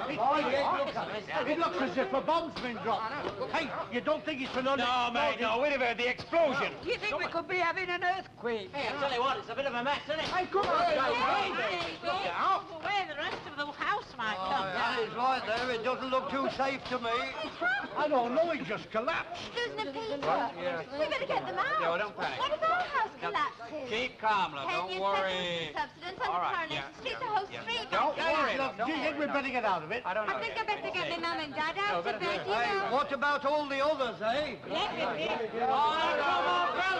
It looks as if a bomb's been dropped. Hey, you don't think it's an No, mate, no. We'd have heard the explosion. Do you think we could be having an earthquake? Hey, I'll tell you what, it's a bit of a mess, isn't it? Hey, come on, Move away, the rest of the house might come down. He's right there. It doesn't look too safe to me. I don't know, it just collapsed. Susan and Peter, Yeah. we better get them out. No, don't panic. What if our house collapses? Keep calm, love. Can Don't you worry. subsidence on All the right, coronation yeah, street, yeah, the whole yeah. street? Don't worry, Look, love. do you think we better get out of it? I don't know. I think I better get my mum and dad out of bed, you Hey, know. what about all the others, eh? Oh,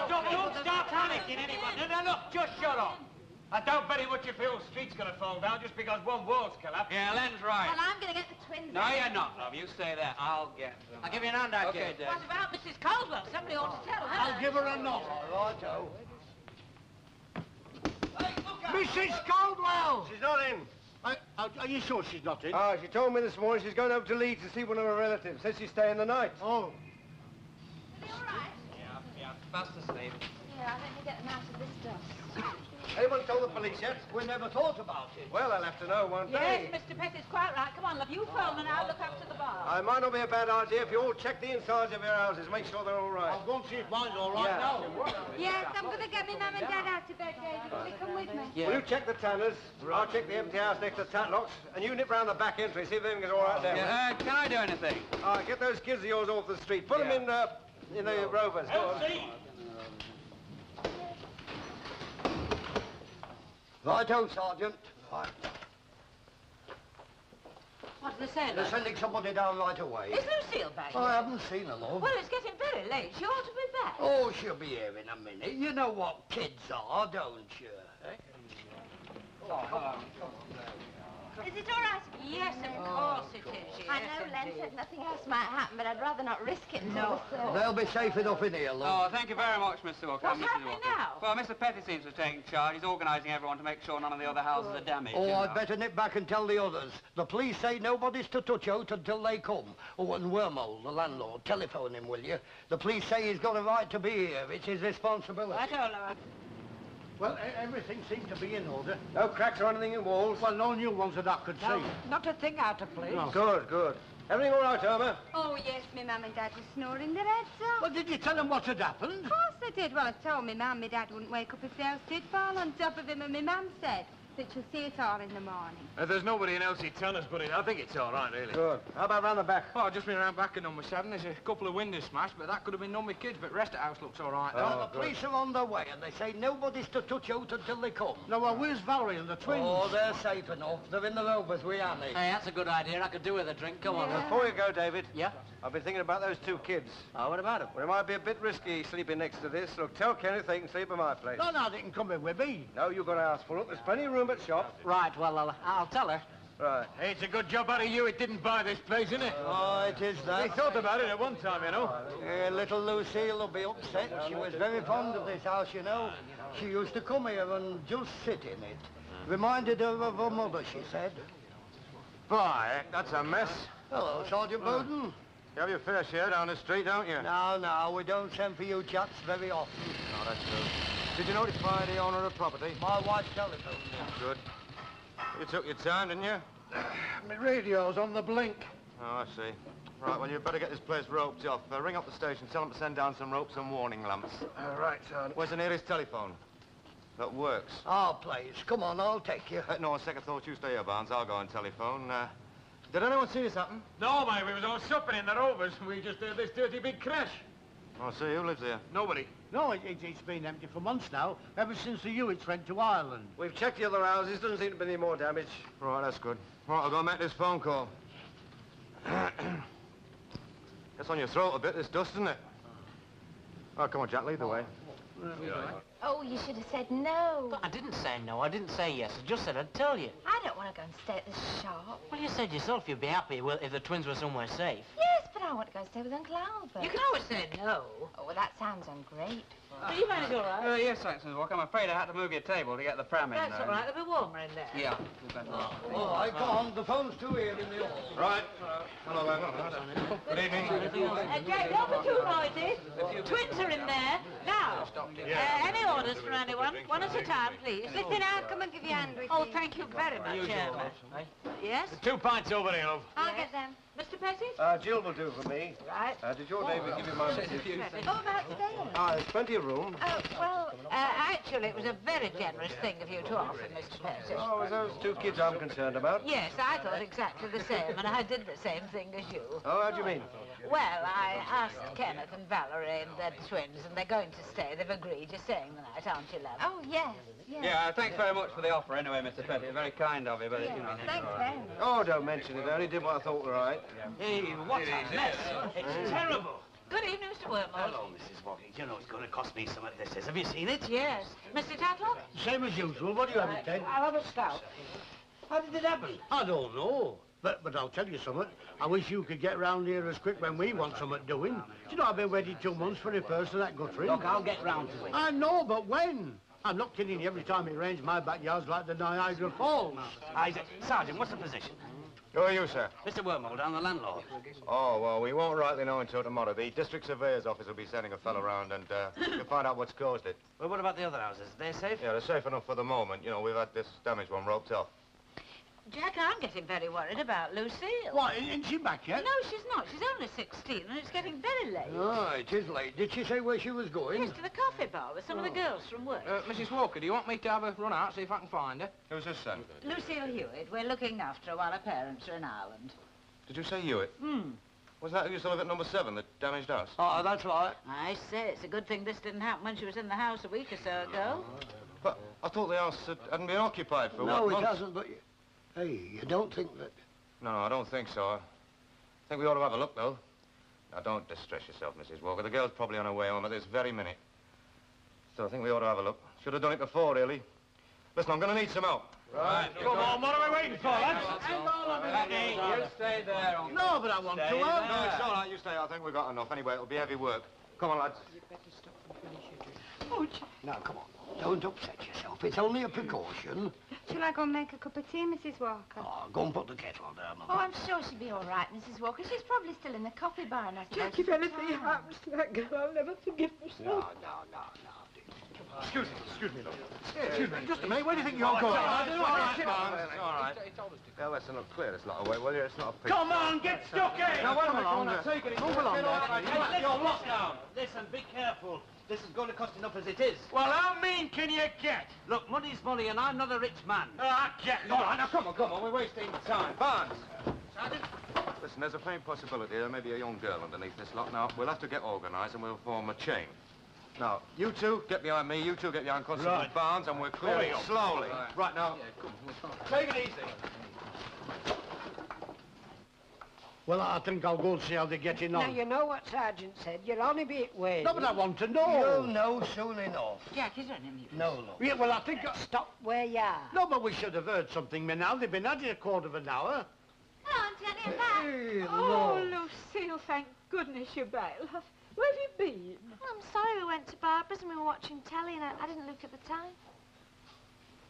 come on, Bill. Don't start panicking, anyone. No, look, just shut up. I doubt very much you feel the street's going to fall down just because one wall's collapsed. Yeah, Len's right. Well, I'm going to get the twins No, out. you're not, love. You stay there. I'll get them. I'll give you an hand out, Okay, kid. Dad. What about Mrs. Caldwell? Somebody ought to tell her. I'll give her a knock. Righto. Mrs. Caldwell! She's not in. Are you sure she's not in? She told me this morning she's going over to Leeds to see one of her relatives. Says she's staying the night. Oh. Are they all right? Yeah. Fast asleep. Yeah, let me get them out of this dust. Anyone told the police yet? We never thought about it. Well, they'll have to know, won't Yes, Mr. Petty's quite right. Come on, love, you phone and I'll look after the bar. It might not be a bad idea if you all check the insides of your houses. Make sure they're all right. I'll go and see if mine's all right now. Yes, I'm going to get my mum and dad out of bed, David. Will you come with me? Will you check the tanners? I'll check the empty house next to Tatlocks. And you nip round the back entry, see if everything's all right there. Yeah, can I do anything? Get those kids of yours off the street. Put them in the rovers. Go on. Righto, Sergeant. Right. What do they say, They're love? sending somebody down right away. Is Lucille back I yet? haven't seen her, love. Well, it's getting very late. She ought to be back. Oh, she'll be here in a minute. You know what kids are, don't you? Is it all right? Yes, of course it is. Yes, I know Len indeed. said nothing else might happen, but I'd rather not risk it until the third. They'll be safe enough in here, love. Oh, thank you very much, Mr. Walker. What's Mrs. happening Walker. now? Well, Mr. Petty seems to have taken charge. He's organising everyone to make sure none of the other houses are damaged. Oh, you I'd know. better nip back and tell the others. The police say nobody's to touch out until they come. Oh, and Wormald, the landlord, telephone him, will you? The police say he's got a right to be here. It's his responsibility. I don't know. Well, everything seemed to be in order. No cracks or anything in walls? Well, no new ones that I could see. Not a thing out of place. No. Good, good. Everything all right, Irma? Oh, yes, my mum and dad were snoring their heads off. Well, did you tell them what had happened? Of course they did. Well, I told my mum my dad wouldn't wake up if the house did fall on top of him, and my mum said that she'll see it all in the morning. If there's nobody in Elsie Tanner's, but I think it's all right, really. Good. How about round the back? Well, I've just been around back at number 7. There's a couple of windows smashed, but that could have been done with kids. But the rest of the house looks all right, though. Well, the police are on their way, and they say nobody's to touch out until they come. No, well, where's Valerie and the twins? Oh, they're safe enough. They're in the rovers with Annie. Hey, that's a good idea. I could do with a drink. Come on. Before you go, David. Yeah? I've been thinking about those two kids. Oh, what about him? Well, it might be a bit risky sleeping next to this. Look, tell Kenneth they can sleep at my place. No, they can come in with me. No, you've got to ask for it. There's plenty of room at shop. Right, well, I'll tell her. Right. Hey, it's a good job out of you it didn't buy this place, isn't it? Oh, it is We that. thought about it at one time, you know. Little Lucille will be upset. She was very fond of this house, you know. She used to come here and just sit in it. Reminded her of her mother, she said. Boy, that's a mess. Hello, Sergeant Bowden. You have your fair share down the street, don't you? No, we don't send for you chaps very often. Oh, that's good. Did you notify the owner of the property? My wife telephoned me. Good. You took your time, didn't you? My radio's on the blink. Oh, I see. Right, well, you better get this place roped off. Ring up the station, tell them to send down some ropes and warning lamps. Right, son. Where's the nearest telephone? That works. Oh, please, come on, I'll take you. No, on second thought, you stay here, Barnes. I'll go on telephone. Did anyone see this happen? No, mate, we was all supping in the Rovers. We just heard this dirty big crash. Oh, see, who lives here? Nobody. No, it's been empty for months now, ever since the Hewitts went to Ireland. We've checked the other houses. Doesn't seem to be any more damage. Right, that's good. Right, I'll go make this phone call. Gets on your throat a bit, this dust, isn't it? Oh, come on, Jack, lead the way. Oh, you should have said no. I didn't say no. I didn't say yes. I just said I'd tell you. I don't want to go and stay at the shop. Well, you said yourself you'd be happy if the twins were somewhere safe. Yes, but I want to go stay with Uncle Albert. You can always say no. Oh, well, that sounds ungrateful. But you manage all right. Yes, thanks, Mrs. Walker. I'm afraid I had to move your table to get the pram in. That's all right. It'll be warmer in there. Yeah. All right, come on. The phone's too here in the hall. Right. Hello, Evan. Good evening. Jack, don't be too noisy. Twins are in there. Now, any orders from anyone? One at a time, please. Listen, I'll come and give you a hand with Oh, you. thank you very much, Irma. Yes? 2 pints over here, love. I'll get them. Mr. Pettit? Jill will do for me. Right. Did your David give you my message? Oh, about staying. There's plenty of room. Oh, well, actually, it was a very generous thing of you to offer, Mr. Pettit. Oh, it's those 2 kids I'm concerned about. Yes, I thought exactly the same, and I did the same thing as you. Oh, how do you mean? Well, I asked Kenneth and Valerie, and they're twins, and they're going to stay. They've agreed. You're staying the night, aren't you, love? Oh, yes, yes. Yeah, thanks very much for the offer anyway, Mr. Petty. Very kind of you, but, you know... Thanks, Ben. Oh, don't mention it. I only did what I thought was right. Hey, what a mess. It's terrible. Good evening, Mr. Wormald. Hello, Mrs. Walking. You know it's going to cost me something, this is. Have you seen it? Yes. Mr. Tatlock? Same as usual. What do you have it, Ted? I'll have a stout. How did it happen? I don't know. But I'll tell you something. I wish you could get round here as quick when we want something doing. Do you know I've been waiting 2 months for a person that Guthrie? Look, I'll get round to it. I know, but when? I'm not kidding you. Every time it rains, my backyard's like the Niagara Falls. Sergeant, what's the position? Who are you, sir? Mr. Wormald, I'm the landlord. Oh, well, we won't rightly know until tomorrow. The district surveyor's office will be sending a fellow round and you'll find out what's caused it. Well, what about the other houses? They're safe? Yeah, they're safe enough for the moment. You know, we've had this damaged one roped off. Jack, I'm getting very worried about Lucille. What, isn't she back yet? No, she's not. She's only 16, and it's getting very late. Ah, it is late. Did she say where she was going? Yes, to the coffee bar with some of the girls from work. Mrs. Walker, do you want me to have a run out, see if I can find her? Who's this, son? Lucille Hewitt. We're looking after her while her parents are in Ireland. Did you say Hewitt? Was that who used to live at number 7, the damaged house? Ah, that's right. I say, it's a good thing this didn't happen when she was in the house a week or so ago. But I thought the house hadn't been occupied for No, what, it months? hasn't, but... Hey, you don't think that... No, I don't think so. I think we ought to have a look, though. Now, don't distress yourself, Mrs. Walker. The girl's probably on her way home at this very minute. So I think we ought to have a look. Should have done it before, really. Listen, I'm going to need some help. Right. Come on, what are we waiting for, lads? You stay there, Uncle. No, but I want to. No, it's all right. You stay. I think we've got enough. Anyway, it'll be heavy work. Come on, lads. Now, come on. Don't upset yourself. It's only a precaution. Shall I go and make a cup of tea, Mrs. Walker? Oh, go and put the kettle down. Oh, I'm sure she'll be all right, Mrs. Walker. She's probably still in the coffee barn, I suppose. Jack, if anything happens to that girl, I'll never forgive myself. No. Excuse me, love. Excuse me, just a minute. Where do you think you're going? All right. Yeah, let's not clear this lot away, will you? It's not a pig. Come on, get stuck in! Now, wait a minute. Move along there. You're locked down. Listen, be careful. This is going to cost enough as it is. Well, how mean can you get? Look, money's money, and I'm not a rich man. I get All right, now, come on. We're wasting time. Barnes. Listen, there's a faint possibility there may be a young girl underneath this lot. Now, we'll have to get organised and we'll form a chain. Now, you two get behind me, you two get behind Constable Right. Barnes, and we're clearing slowly. Right, now, take it easy. Well, I think I'll go and see how they're getting Now, on. you know what Sergeant said. You'll only be at Wales. No, but I want to know. You'll know soon enough. Jack, is there any news? No, look. Yeah, well, I think... Stop where you are. No, but we should have heard something by now. They've been at it a quarter of an hour. Hello, Auntie Annie, I'm back. Hey, Oh, look. Lucille, thank goodness you're back, love. Where have you been? I'm sorry we went to Barbara's and we were watching telly and I didn't look at the time.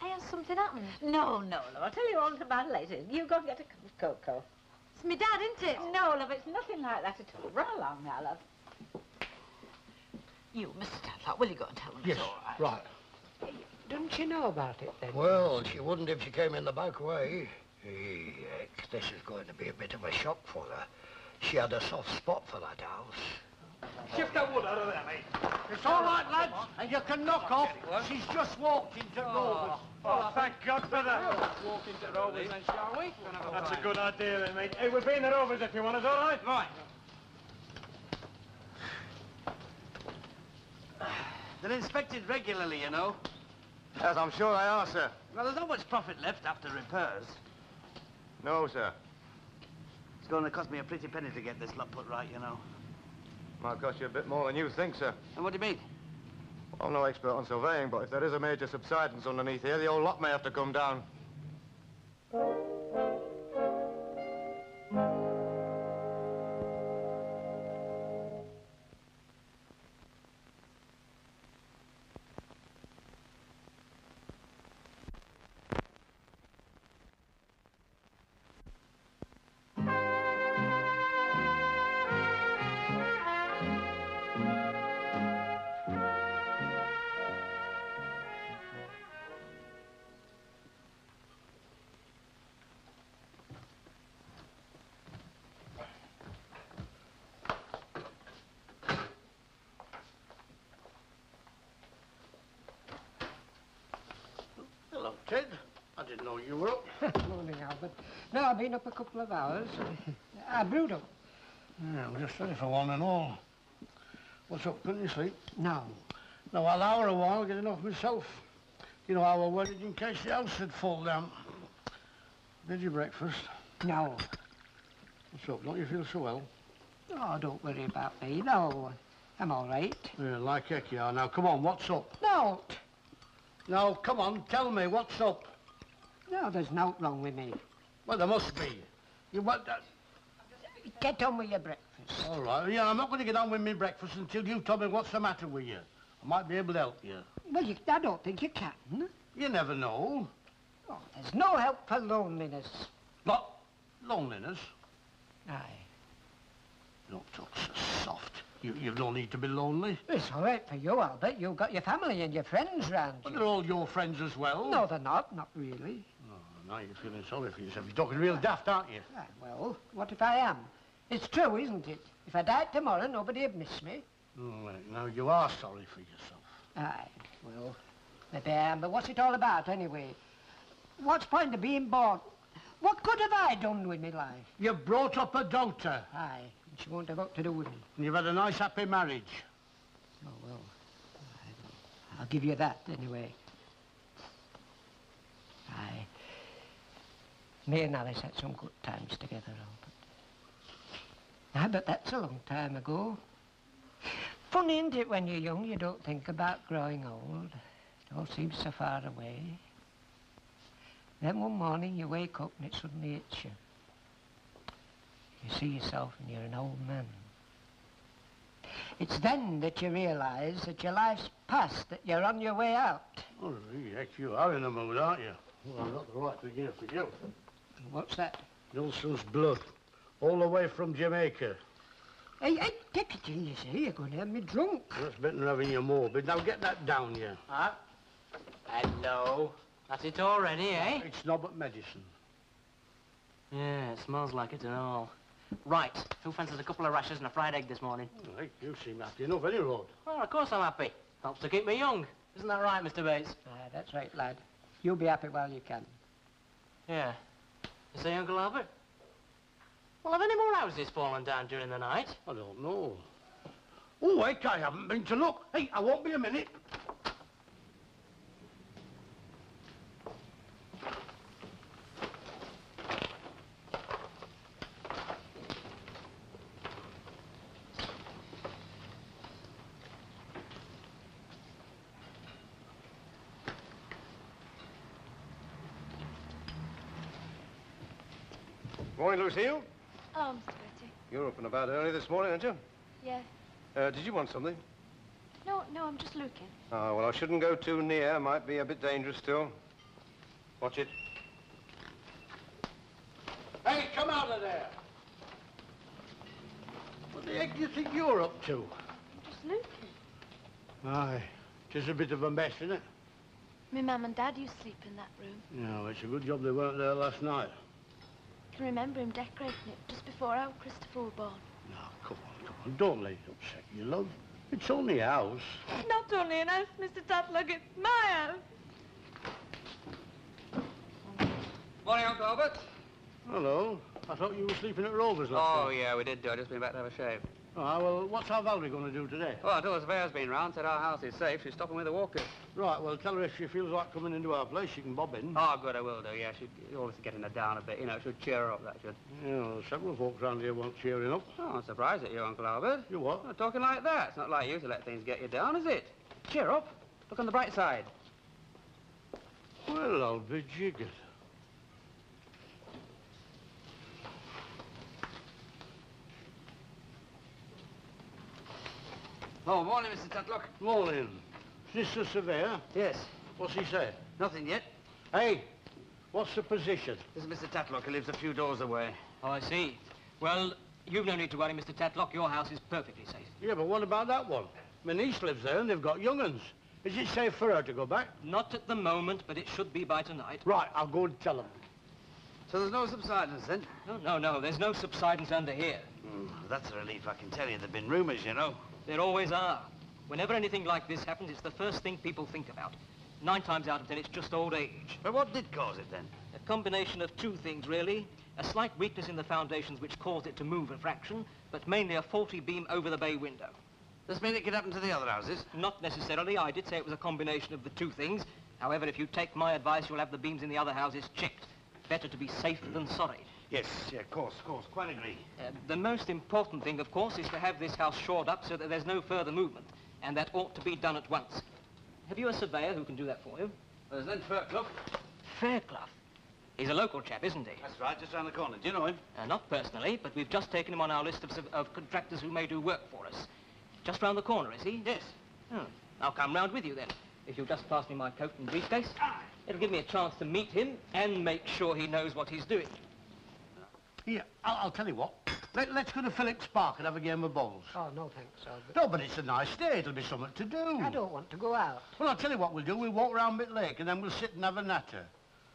Hey, has something happened? No, love. I'll tell you all about it later. You go and get a cup of cocoa. It's my dad, isn't it? No, love, it's nothing like that at all. Run along now, love. You, Mr. Tatlock, will you go and tell them Yes, it's all right? right. Don't you know about it, then? Well, she wouldn't if she came in the back way. Heck, this is going to be a bit of a shock for her. She had a soft spot for that house. Shift that wood out of there, mate. It's all right, lads. And you can knock off. She's just walked into Rovers. Oh, thank God for that. Walk into Rovers then, shall we? That's a good idea then, mate. Hey, we'll be in the Rovers if you want us, all right? Right. They're inspected regularly, you know. Yes, I'm sure they are, sir. Well, there's not much profit left after repairs. No, sir. It's going to cost me a pretty penny to get this lot put right, you know. Might cost you a bit more than you think, sir. And what do you mean? I'm no expert on surveying, but if there is a major subsidence underneath here, the old lot may have to come down. Ted, I didn't know you were up. Morning, Albert. No, I've been up a couple of hours. I brewed up. Yeah, I'm just ready for one and all. What's up? Couldn't you sleep? No. No, I'll hour a while getting off myself. You know how I worried in case the house had fall down. Did you breakfast? No. What's up? Don't you feel so well? Oh, don't worry about me. No, I'm all right. Yeah, like heck you are. Now, come on, what's up? No. Now, come on, tell me, what's up? No, there's no wrong with me. Well, there must be. You want that? Get on with your breakfast. All right. Yeah, I'm not going to get on with my breakfast until you tell me what's the matter with you. I might be able to help you. Well, I don't think you can. You never know. Oh, there's no help for loneliness. What? Loneliness? Aye. Don't talk so soft. You've no need to be lonely. It's all right for you, Albert. You've got your family and your friends round you. But they're all your friends as well. No, they're not. Not really. Oh, now you're feeling sorry for yourself. You're talking real daft, aren't you? Ah, well, what if I am? It's true, isn't it? If I died tomorrow, nobody'd miss me. All right, now you are sorry for yourself. Aye, well, maybe I am, but what's it all about, anyway? What's the point of being born? What good have I done with my life? You brought up a daughter. Aye, and she won't have got to do with me. And you've had a nice, happy marriage. Oh, well, I'll give you that, anyway. Aye. Me and Alice had some good times together, Albert. Aye, but that's a long time ago. Funny, isn't it, when you're young, you don't think about growing old. It all seems so far away. Then one morning you wake up and it suddenly hits you. You see yourself and you're an old man. It's then that you realise that your life's past, that you're on your way out. Oh, heck, you are in the mood, aren't you? Well, I've got the right to give for you. What's that? Nelson's blood. All the way from Jamaica. Hey, take it easy. You're going to have me drunk. That's better than having your morbid. Now get that down, you. Huh? Hello. That's it already, eh? It's not but medicine. Yeah, it smells like it and all. Right. Who fancies a couple of rashers and a fried egg this morning? Oh, hey, you seem happy enough, any road. Well, of course I'm happy. Helps to keep me young. Isn't that right, Mr. Bates? Aye, that's right, lad. You'll be happy while you can. Yeah. You say, Uncle Albert? Well, have any more houses fallen down during the night? I don't know. Oh, heck, I haven't been to look. Hey, I won't be a minute. Morning, Lucille. Oh, Mr. Betty. You're up and about early this morning, aren't you? Yeah. Did you want something? No, I'm just looking. Oh, well, I shouldn't go too near. Might be a bit dangerous still. Watch it. Hey, come out of there. What the heck do you think you're up to? I'm just looking. Aye, it is a bit of a mess, isn't it? My mum and dad used to sleep in that room. No, it's a good job they weren't there last night. I can remember him decorating it just before our Christopher was born. No, come on. Don't let it upset you, love. It's only a house. Not only an house, Mr. Tatlock, it's my house. Morning, Uncle Albert. Hello. I thought you were sleeping at Rover's last night. Oh, yeah, we did do. I just been back to have a shave. Ah, well, what's our Valerie going to do today? Well, until the surveyor's been round, said our house is safe. She's stopping with the walkers. Right, well, tell her if she feels like coming into our place, she can bob in. Oh, good, I will do, yeah. She's always getting her down a bit. You know, it should cheer her up, that should. Yeah, well, several folks round here want cheering up. Oh, I'm surprised at you, Uncle Albert. You what? Not talking like that. It's not like you to let things get you down, is it? Cheer up. Look on the bright side. Well, I'll be jiggered. Oh, morning, Mr. Tatlock. Morning. Is this the surveyor? Yes. What's he say? Nothing yet. Hey, what's the position? This is Mr. Tatlock. He lives a few doors away. Oh, I see. Well, you've no need to worry, Mr. Tatlock. Your house is perfectly safe. Yeah, but what about that one? My niece lives there and they've got young uns. Is it safe for her to go back? Not at the moment, but it should be by tonight. Right, I'll go and tell them. So there's no subsidence, then? No. There's no subsidence under here. That's a relief, I can tell you. There've been rumours, you know. There always are. Whenever anything like this happens, it's the first thing people think about. 9 times out of 10, it's just old age. But what did cause it, then? A combination of 2 things, really. A slight weakness in the foundations which caused it to move a fraction, but mainly a faulty beam over the bay window. Does this mean it could happen to the other houses? Not necessarily. I did say it was a combination of the 2 things. However, if you take my advice, you'll have the beams in the other houses checked. Better to be safe than sorry. Yes, yeah, of course, quite agree. The most important thing, of course, is to have this house shored up so that there's no further movement, and that ought to be done at once. Have you a surveyor who can do that for you? There's then Fairclough. Fairclough? He's a local chap, isn't he? That's right, just round the corner. Do you know him? Not personally, but we've just taken him on our list of contractors who may do work for us. Just round the corner, is he? Yes. Oh, I'll come round with you then. If you'll just pass me my coat and briefcase, it'll give me a chance to meet him and make sure he knows what he's doing. Here, I'll tell you what. Let's go to Phillips Park and have a game of bowls. Oh, no, thanks, Albert. No, but it's a nice day. It'll be something to do. I don't want to go out. Well, I'll tell you what we'll do. We'll walk round Bit Lake and then we'll sit and have a natter.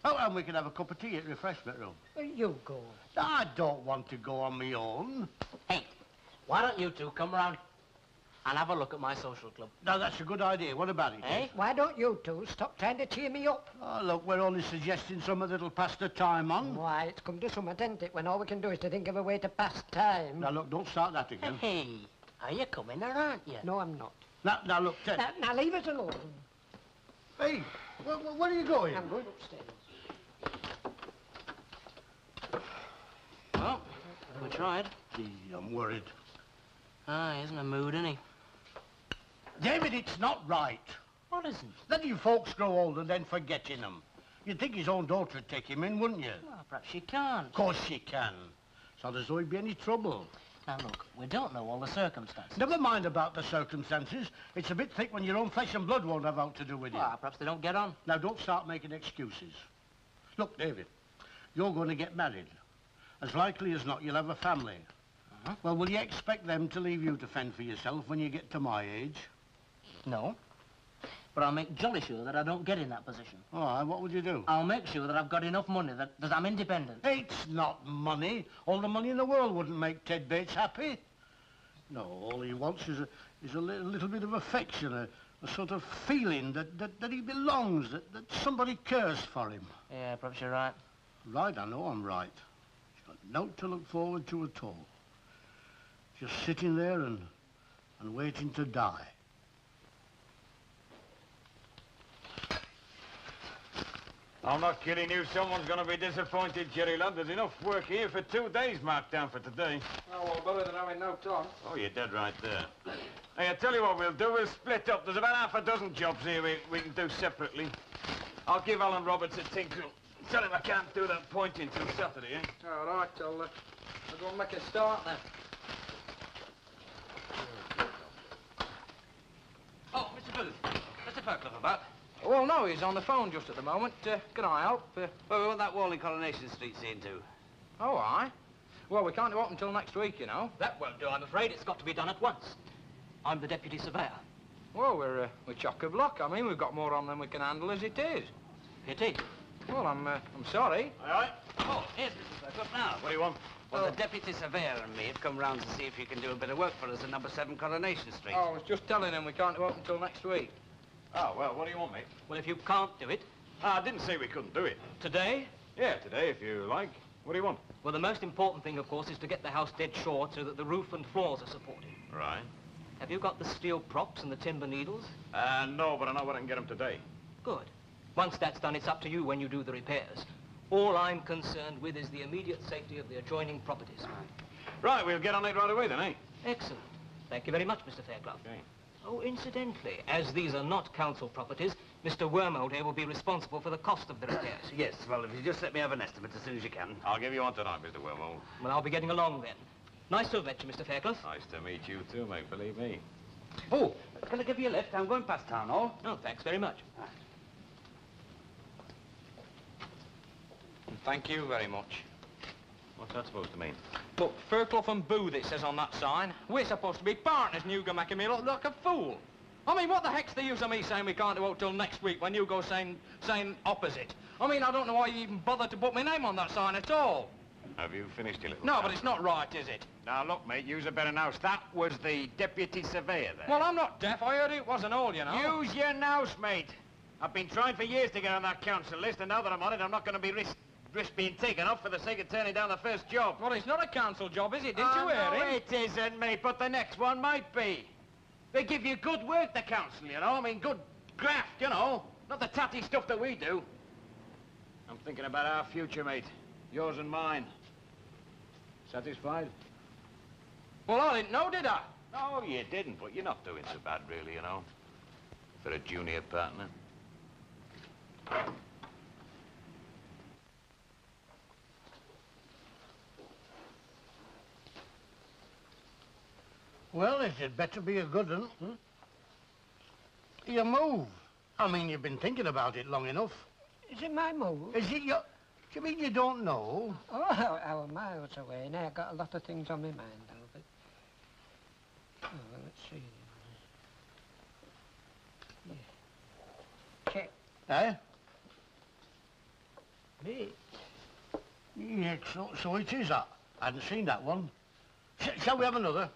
Oh, and we can have a cup of tea at the refreshment room. Well, you go. I don't want to go on my own. Hey, why don't you 2 come round and have a look at my social club? Now, that's a good idea. What about it? Eh? Why don't you 2 stop trying to cheer me up? Oh, look, we're only suggesting something that'll pass the time on. Why, it's come to something, isn't it, when all we can do is to think of a way to pass time. Now, look, don't start that again. Hey, are you coming or aren't you? No, I'm not. Now, look, Ted. Now, leave us alone. Hey, where are you going? I'm going upstairs. Well, we tried. Gee, I'm worried. Ah, he isn't in a mood, is he? David, it's not right. What isn't? Letting you folks grow old and then forgetting them. You'd think his own daughter would take him in, wouldn't you? Well, perhaps she can't. Of course she can. It's not as though he'd be any trouble. Now, look, we don't know all the circumstances. Never mind about the circumstances. It's a bit thick when your own flesh and blood won't have out to do with you. Well, perhaps they don't get on. Now, don't start making excuses. Look, David, you're going to get married. As likely as not, you'll have a family. Well, will you expect them to leave you to fend for yourself when you get to my age? No. But I'll make jolly sure that I don't get in that position. All right, what would you do? I'll make sure that I've got enough money, that I'm independent. It's not money. All the money in the world wouldn't make Ted Bates happy. No, all he wants is a little bit of affection, a sort of feeling that he belongs, that somebody cares for him. Yeah, perhaps you're right. Right, I know I'm right. He's got no to look forward to at all. Just sitting there and waiting to die. I'm not kidding you. Someone's going to be disappointed, Jerry, lad. There's enough work here for 2 days marked down for today. Oh, well, better than having no time. Oh, you're dead right there. Hey, I tell you what we'll do. We'll split up. There's about half a dozen jobs here we can do separately. I'll give Alan Roberts a tinkle. Tell him I can't do that pointing till Saturday, eh? All right, I'll go and make a start then. Oh, Mr. Booth. Mr. Fairclough about? Well, no, he's on the phone just at the moment. Can I help? Well, we want that wall in Coronation Street seen to. Oh, aye. Well, we can't do it until next week, you know. That won't do, I'm afraid. It's got to be done at once. I'm the deputy surveyor. Well, we're chock-a-block. I mean, we've got more on than we can handle as it is. Pity. Well, I'm sorry. Aye, aye. Oh, here's Mr. Fairclough now. What do you want? Well, the deputy surveyor and me have come round to see if you can do a bit of work for us at number 7 Coronation Street. Oh, I was just telling him we can't do it until next week. Oh, well, what do you want, mate? Well, if you can't do it... I didn't say we couldn't do it. Today? Yeah, today, if you like. What do you want? Well, the most important thing, of course, is to get the house dead short so that the roof and floors are supported. Right. Have you got the steel props and the timber needles? No, but I know where I can get them today. Good. Once that's done, it's up to you when you do the repairs. All I'm concerned with is the immediate safety of the adjoining properties. Right, we'll get on it right away then, eh? Excellent. Thank you very much, Mr. Fairclough. Okay. Oh, incidentally, as these are not council properties, Mr. Wormold here will be responsible for the cost of the repairs. Yes, well, if you just let me have an estimate as soon as you can. I'll give you one tonight, Mr. Wilmot. Well, I'll be getting along then. Nice to have met you, Mr. Fairclough. Nice to meet you too, mate, believe me. Oh, can I give you a lift? I'm going past Town Hall. Oh, thanks very much. Thank you very much. What's that supposed to mean? Look, Fairclough and Booth, it says on that sign. We're supposed to be partners, and you go making me look like a fool. I mean, what the heck's the use of me saying we can't do it till next week when you go saying opposite? I mean, I don't know why you even bothered to put my name on that sign at all. Have you finished your little... No, but it's not right, is it? Now, look, mate, use a better nouse. That was the deputy surveyor there. Well, I'm not deaf. I heard it wasn't all, you know. Use your nouse, mate. I've been trying for years to get on that council list, and now that I'm on it, I'm not going to be risk being taken off for the sake of turning down the first job. Well, it's not a council job, is it? Didn't you hear no, him? it isn't, mate, but the next one might be. They give you good work, the council, you know? I mean, good graft, you know? Not the tatty stuff that we do. I'm thinking about our future, mate. Yours and mine. Satisfied? Well, I didn't know, did I? No, you didn't, but you're not doing so bad, really, you know? For a junior partner. Well, it had better be a good one. Hmm? You move. I mean, you've been thinking about it long enough. Is it my move? Is it your... Do you mean you don't know? Oh, our miles away. Now, I've got a lot of things on my mind, Albert. Oh, well, let's see. Yeah. Check. Eh? Mate. Yeah, so it is that. I hadn't seen that one. Shall we have another?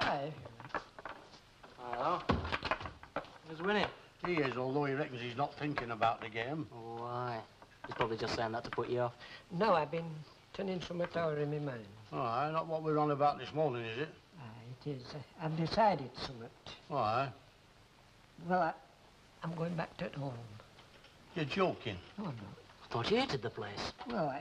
Aye. Hello. Who's winning? He is, although he reckons he's not thinking about the game. Oh, why? He's probably just saying that to put you off. No, I've been turning some over in my mind. All right, not what we're on about this morning, is it? Aye, it is. I've decided something. All right. Well, I'm going back to home. You're joking? Oh, no. I thought you hated the place. Well,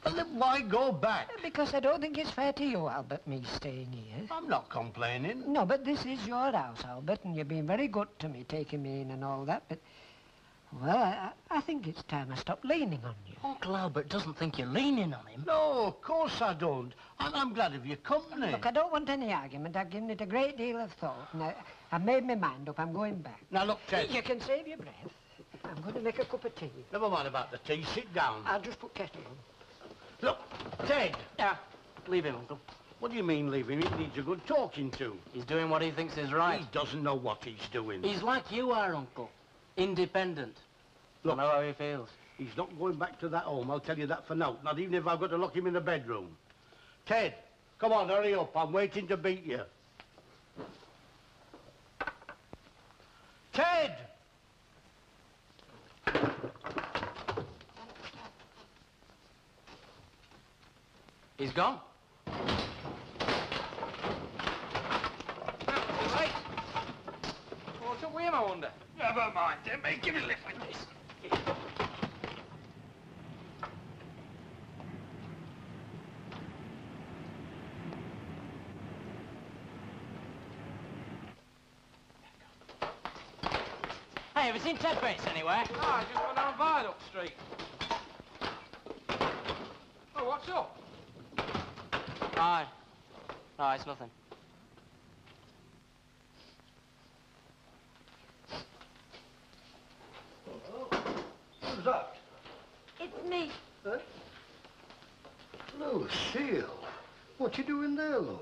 Well, then why go back? because I don't think it's fair to you, Albert, me staying here. I'm not complaining. No, but this is your house, Albert, and you've been very good to me, taking me in and all that, but... Well, I think it's time I stopped leaning on you. Uncle Albert doesn't think you're leaning on him. No, of course I don't. I'm glad of your company. Look, I don't want any argument. I've given it a great deal of thought, and I've made my mind up. I'm going back. Now, look, Ted. You can save your breath. I'm going to make a cup of tea. Never mind about the tea. Sit down. I'll just put kettle on. Look, Ted. Yeah, leave him, Uncle. What do you mean, leave him? He needs a good talking to. He's doing what he thinks is right. He doesn't know what he's doing. He's like you are, Uncle. Independent. Look, I know how he feels. He's not going back to that home, I'll tell you that for now. Not even if I've got to lock him in the bedroom. Ted, come on, hurry up. I'm waiting to beat you. Ted! He's gone. Right. What's up with him, I wonder? Never mind, then, mate. Give me a lift like this. Hey, have you seen Ted Bates anywhere? No, I just went down Viaduct Street. Oh, what's up? Aye. No, it's nothing. Who's that? It's me. Huh? Lucille, what you doing there, love?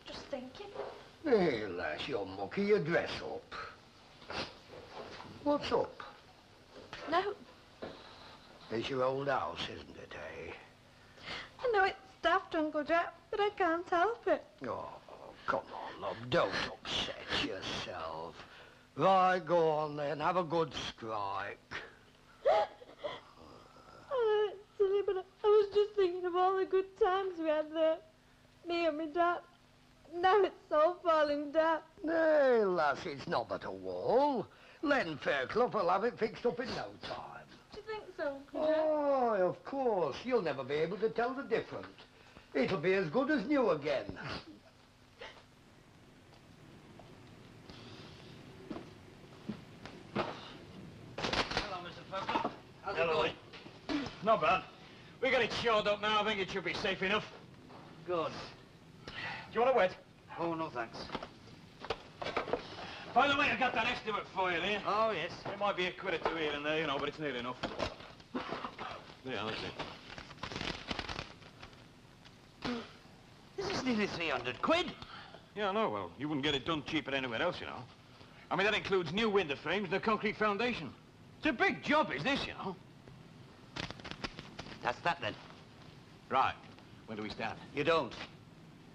Just thinking. Hey, lass, you're mucky your dress up. What's up? No, It's your old house, isn't it, eh? I know it's daft, Uncle Jack, but I can't help it. Oh, come on, love, don't upset yourself. Right, go on then, have a good strike. Oh, it's silly, but I was just thinking of all the good times we had there. Me and my dad. Now it's all falling down. Nay, lass, it's not but a wall. Len Fairclough will have it fixed up in no time. Do you think so, Uncle Jack? Oh, of course. You'll never be able to tell the difference. It'll be as good as new again. Hello, Mr. Fairclough. How's Hello. it going? Not bad. We got it shored up now. I think it should be safe enough. Good. Do you want a wet? Oh, no thanks. By the way, I got that estimate for you there. Oh, yes. It might be a quid or two here and there, you know, but it's nearly enough. There, that's it. This is nearly 300 quid. Yeah, I know. Well, you wouldn't get it done cheaper anywhere else, you know. I mean, that includes new window frames and a concrete foundation. It's a big job, is this, you know? That's that, then. Right. When do we start? You don't.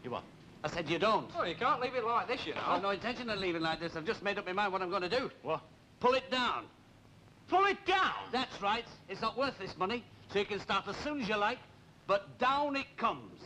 You what? I said you don't. Oh, you can't leave it like this, you know. I've no intention of leaving like this. I've just made up my mind what I'm going to do. What? Pull it down. Pull it down? That's right. It's not worth this money, so you can start as soon as you like, but down it comes.